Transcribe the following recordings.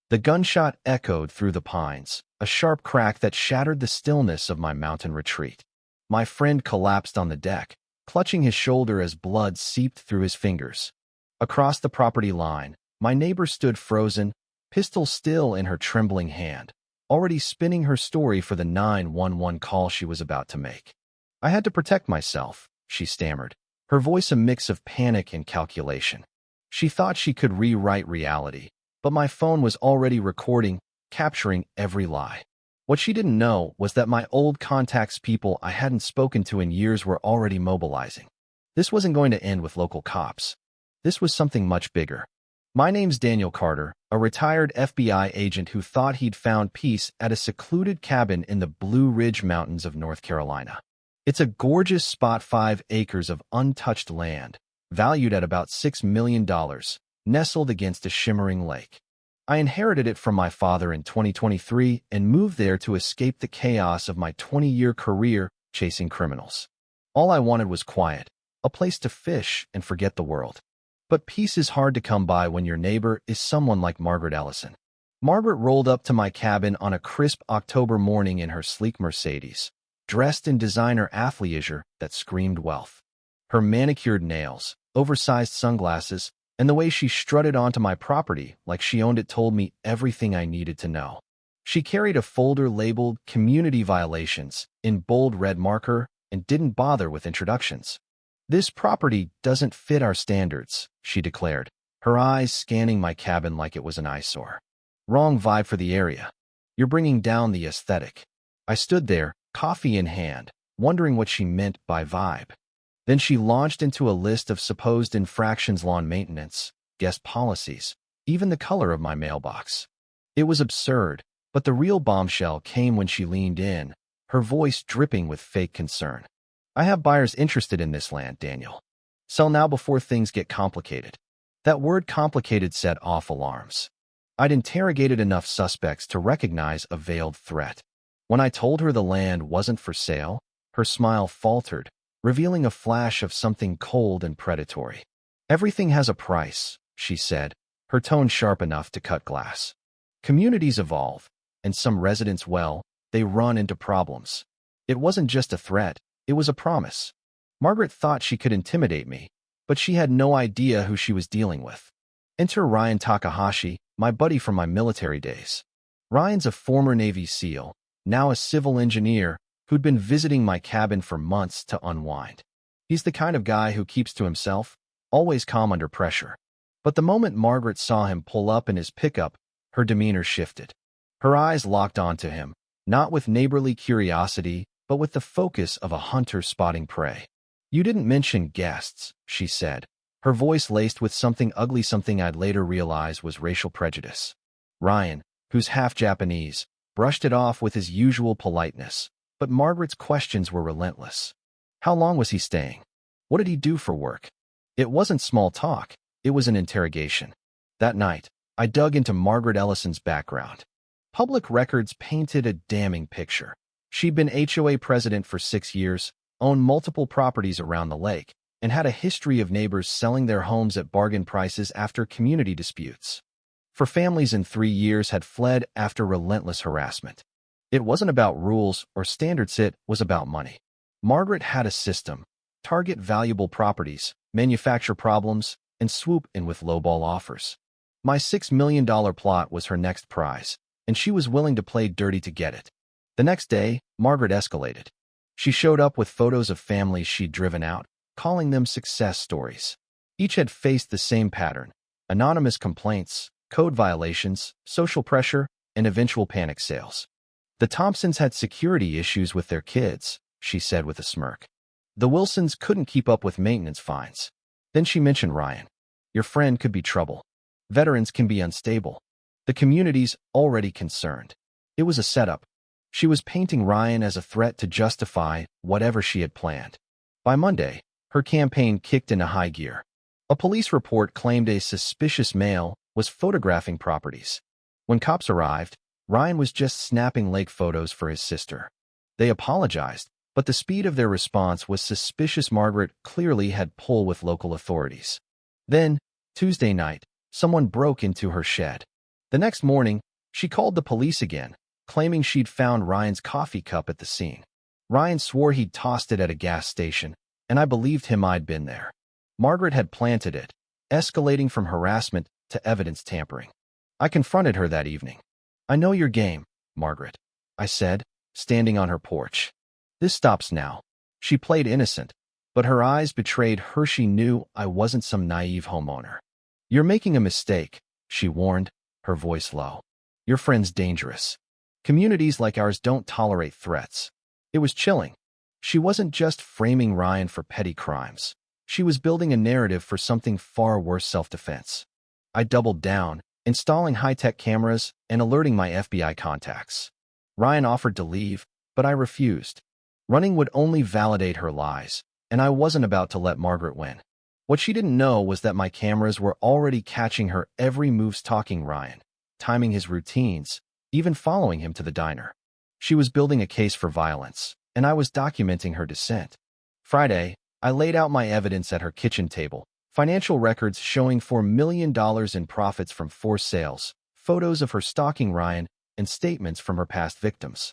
The gunshot echoed through the pines, a sharp crack that shattered the stillness of my mountain retreat. My friend collapsed on the deck, clutching his shoulder as blood seeped through his fingers. Across the property line, my neighbor stood frozen, pistol still in her trembling hand, already spinning her story for the 911 call she was about to make. "I had to protect myself," she stammered, her voice a mix of panic and calculation. She thought she could rewrite reality, but my phone was already recording, capturing every lie. What she didn't know was that my old contacts, people I hadn't spoken to in years, were already mobilizing. This wasn't going to end with local cops. This was something much bigger. "My name's Daniel Carter, a retired FBI agent who thought he'd found peace at a secluded cabin in the Blue Ridge Mountains of North Carolina. It's a gorgeous spot, 5 acres of untouched land, valued at about $6 million, nestled against a shimmering lake. I inherited it from my father in 2023 and moved there to escape the chaos of my 20-year career chasing criminals. All I wanted was quiet, a place to fish and forget the world. But peace is hard to come by when your neighbor is someone like Margaret Ellison." Margaret rolled up to my cabin on a crisp October morning in her sleek Mercedes, dressed in designer athleisure that screamed wealth. Her manicured nails, oversized sunglasses, and the way she strutted onto my property like she owned it told me everything I needed to know. She carried a folder labeled "Community Violations" in bold red marker and didn't bother with introductions. "This property doesn't fit our standards," she declared, her eyes scanning my cabin like it was an eyesore. "Wrong vibe for the area. You're bringing down the aesthetic." I stood there, coffee in hand, wondering what she meant by vibe. Then she launched into a list of supposed infractions: lawn maintenance, guest policies, even the color of my mailbox. It was absurd, but the real bombshell came when she leaned in, her voice dripping with fake concern. "I have buyers interested in this land, Daniel. Sell now before things get complicated." That word "complicated" set off alarms. I'd interrogated enough suspects to recognize a veiled threat. When I told her the land wasn't for sale, her smile faltered, revealing a flash of something cold and predatory. "Everything has a price," she said, her tone sharp enough to cut glass. "Communities evolve, and some residents, well, they run into problems." It wasn't just a threat, it was a promise. Margaret thought she could intimidate me, but she had no idea who she was dealing with. Enter Ryan Takahashi, my buddy from my military days. Ryan's a former Navy SEAL, now a civil engineer, who'd been visiting my cabin for months to unwind. He's the kind of guy who keeps to himself, always calm under pressure. But the moment Margaret saw him pull up in his pickup, her demeanor shifted. Her eyes locked onto him, not with neighborly curiosity, but with the focus of a hunter spotting prey. "You didn't mention guests," she said, her voice laced with something ugly, something I'd later realize was racial prejudice. Ryan, who's half Japanese, brushed it off with his usual politeness. But Margaret's questions were relentless. How long was he staying? What did he do for work? It wasn't small talk, it was an interrogation. That night, I dug into Margaret Ellison's background. Public records painted a damning picture. She'd been HOA president for 6 years, owned multiple properties around the lake, and had a history of neighbors selling their homes at bargain prices after community disputes. For families in 3 years had fled after relentless harassment. It wasn't about rules or standards, it was about money. Margaret had a system: target valuable properties, manufacture problems, and swoop in with lowball offers. My $6 million plot was her next prize, and she was willing to play dirty to get it. The next day, Margaret escalated. She showed up with photos of families she'd driven out, calling them success stories. Each had faced the same pattern: anonymous complaints, code violations, social pressure, and eventual panic sales. "The Thompsons had security issues with their kids," she said with a smirk. "The Wilsons couldn't keep up with maintenance fines." Then she mentioned Ryan. "Your friend could be trouble. Veterans can be unstable. The community's already concerned." It was a setup. She was painting Ryan as a threat to justify whatever she had planned. By Monday, her campaign kicked into high gear. A police report claimed a suspicious male was photographing properties. When cops arrived, Ryan was just snapping lake photos for his sister. They apologized, but the speed of their response was suspicious. Margaret clearly had pull with local authorities. Then, Tuesday night, someone broke into her shed. The next morning, she called the police again, claiming she'd found Ryan's coffee cup at the scene. Ryan swore he'd tossed it at a gas station, and I believed him. I'd been there. Margaret had planted it, escalating from harassment to evidence tampering. I confronted her that evening. "I know your game, Margaret," I said, standing on her porch. "This stops now." She played innocent, but her eyes betrayed her. She knew I wasn't some naive homeowner. "You're making a mistake," she warned, her voice low. "Your friend's dangerous. Communities like ours don't tolerate threats." It was chilling. She wasn't just framing Ryan for petty crimes. She was building a narrative for something far worse: self-defense. I doubled down, installing high-tech cameras and alerting my FBI contacts. Ryan offered to leave, but I refused. Running would only validate her lies, and I wasn't about to let Margaret win. What she didn't know was that my cameras were already catching her every move, stalking Ryan, timing his routines, even following him to the diner. She was building a case for violence, and I was documenting her descent. Friday, I laid out my evidence at her kitchen table: financial records showing $4 million in profits from forced sales, photos of her stalking Ryan, and statements from her past victims.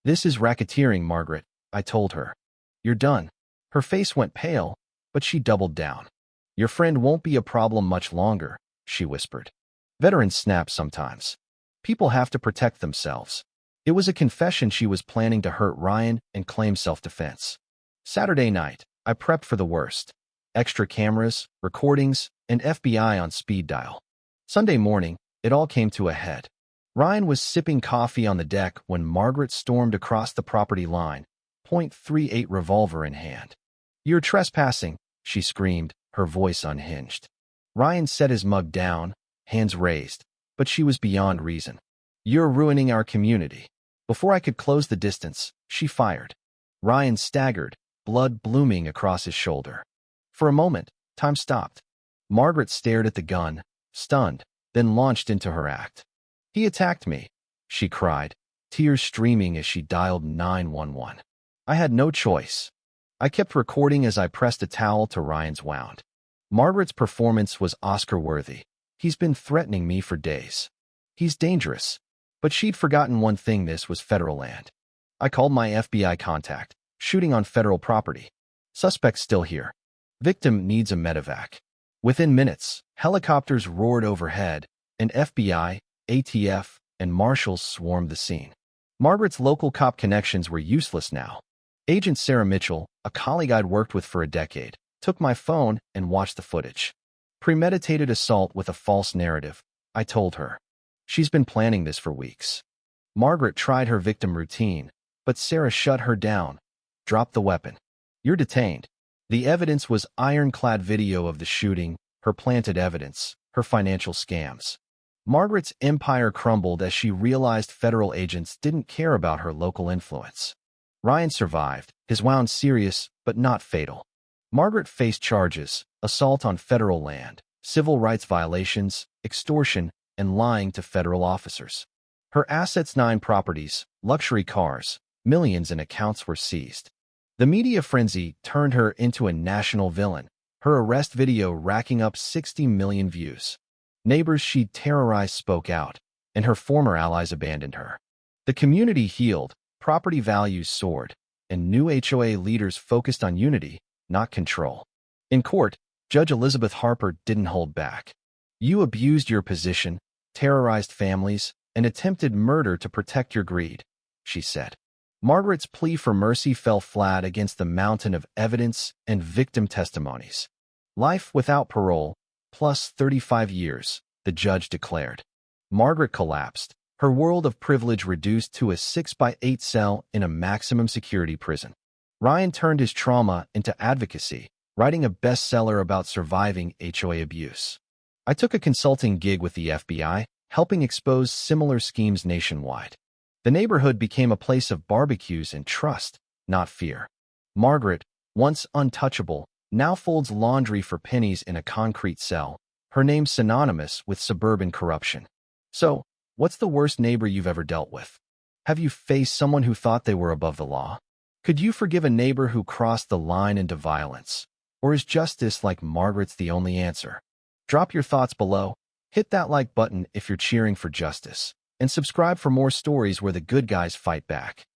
"This is racketeering, Margaret," I told her. "You're done." Her face went pale, but she doubled down. "Your friend won't be a problem much longer," she whispered. Veterans snap sometimes. People have to protect themselves. It was a confession. She was planning to hurt Ryan and claim self-defense. Saturday night, I prepped for the worst. Extra cameras, recordings, and FBI on speed dial. Sunday morning, it all came to a head. Ryan was sipping coffee on the deck when Margaret stormed across the property line, .38 revolver in hand. "You're trespassing," she screamed, her voice unhinged. Ryan set his mug down, hands raised, but she was beyond reason. "You're ruining our community." Before I could close the distance, she fired. Ryan staggered, blood blooming across his shoulder. For a moment, time stopped. Margaret stared at the gun, stunned, then launched into her act. "He attacked me," she cried, tears streaming as she dialed 911. I had no choice. I kept recording as I pressed a towel to Ryan's wound. Margaret's performance was Oscar-worthy. "He's been threatening me for days. He's dangerous." But she'd forgotten one thing: this was federal land. I called my FBI contact. "Shooting on federal property. Suspect still here. Victim needs a medevac." Within minutes, helicopters roared overhead, and FBI, ATF, and marshals swarmed the scene. Margaret's local cop connections were useless now. Agent Sarah Mitchell, a colleague I'd worked with for a decade, took my phone and watched the footage. "Premeditated assault with a false narrative," I told her. "She's been planning this for weeks." Margaret tried her victim routine, but Sarah shut her down. "Drop the weapon. You're detained." The evidence was ironclad: video of the shooting, her planted evidence, her financial scams. Margaret's empire crumbled as she realized federal agents didn't care about her local influence. Ryan survived, his wound serious but not fatal. Margaret faced charges: assault on federal land, civil rights violations, extortion, and lying to federal officers. Her assets: 9 properties, luxury cars, millions in accounts were seized. The media frenzy turned her into a national villain, her arrest video racking up 60 million views. Neighbors she'd terrorized spoke out, and her former allies abandoned her. The community healed, property values soared, and new HOA leaders focused on unity, not control. In court, Judge Elizabeth Harper didn't hold back. "You abused your position, terrorized families, and attempted murder to protect your greed," she said. Margaret's plea for mercy fell flat against the mountain of evidence and victim testimonies. "Life without parole, plus 35 years, the judge declared. Margaret collapsed, her world of privilege reduced to a 6x8 cell in a maximum security prison. Ryan turned his trauma into advocacy, writing a bestseller about surviving HOA abuse. I took a consulting gig with the FBI, helping expose similar schemes nationwide. The neighborhood became a place of barbecues and trust, not fear. Margaret, once untouchable, now folds laundry for pennies in a concrete cell, her name synonymous with suburban corruption. So, what's the worst neighbor you've ever dealt with? Have you faced someone who thought they were above the law? Could you forgive a neighbor who crossed the line into violence? Or is justice like Margaret's the only answer? Drop your thoughts below. Hit that like button if you're cheering for justice, and subscribe for more stories where the good guys fight back.